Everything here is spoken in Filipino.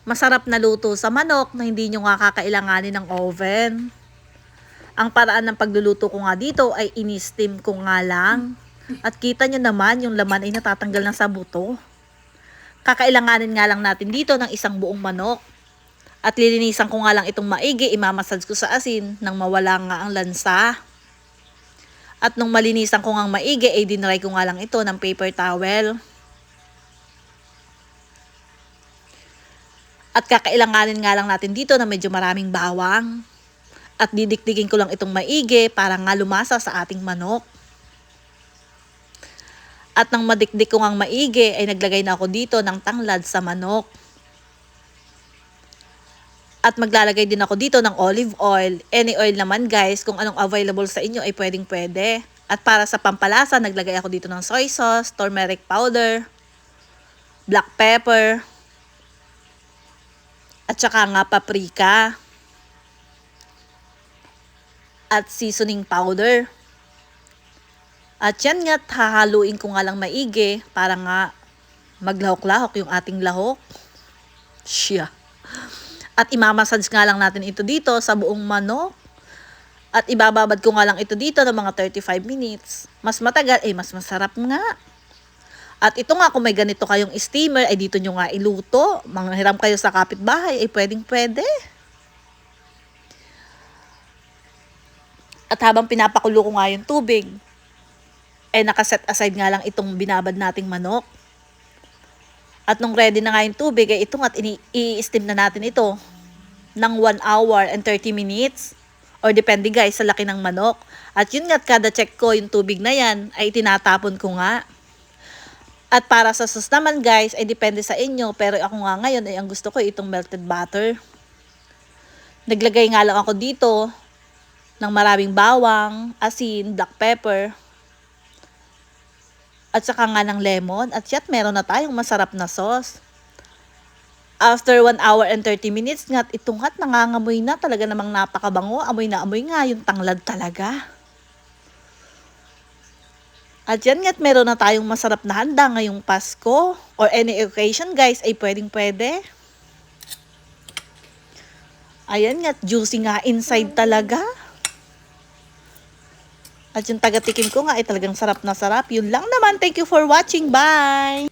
Masarap na luto sa manok na hindi nyo nga kakailanganin ng oven. Ang paraan ng pagluluto ko nga dito ay ini-steam ko nga lang. At kita nyo naman yung laman ay natatanggal na sa buto. Kakailanganin nga lang natin dito ng isang buong manok. At lilinisan ko nga lang itong maigi, imamassage ko sa asin nang mawala nga ang lansa. At nung malinisan ko nga maigi, ay dinry ko nga lang ito ng paper towel. At kakailanganin nga lang natin dito na medyo maraming bawang. At didikdikin ko lang itong maigi para nga lumasa sa ating manok. At nang madikdik ko ngang maigi ay naglagay na ako dito ng tanglad sa manok. At maglalagay din ako dito ng olive oil. Any oil naman guys, kung anong available sa inyo ay pwedeng pwede. At para sa pampalasa, naglagay ako dito ng soy sauce, turmeric powder, black pepper, at saka nga paprika. At seasoning powder. At yan nga, hahaluin ko nga lang maigi para nga maglahok-lahok yung ating lahok. Siya. At imamassage nga lang natin ito dito sa buong manok. At ibababad ko nga lang ito dito ng mga 35 minutes. Mas matagal, mas masarap nga. At ito nga, kung may ganito kayong steamer, ay dito nyo nga iluto. Manghiram kayo sa kapitbahay, ay pwedeng pwede. At habang pinapakulo ko nga yung tubig, ay nakaset aside nga lang itong binabad nating manok. At nung ready na nga yung tubig, ay ito nga, i-steam na natin ito ng 1 hour and 30 minutes. Or depende guys, sa laki ng manok. At yun nga, kada check ko yung tubig na yan, ay tinatapon ko nga. At para sa sauce naman guys, ay depende sa inyo. Pero ako nga ngayon, ay ang gusto ko itong melted butter. Naglagay nga lang ako dito ng maraming bawang, asin, black pepper, at saka nga ng lemon. At yat, meron na tayong masarap na sauce. After 1 hour and 30 minutes nga, itong hat nangangamoy na. Talaga namang napakabango. Amoy na amoy nga yung tanglad talaga. At yan nga't meron na tayong masarap na handa ngayong Pasko. Or any occasion guys, ay pwedeng pwede. Ayan nga't juicy nga inside talaga. At yung taga-tikim ko nga ay talagang sarap na sarap. Yun lang naman. Thank you for watching. Bye!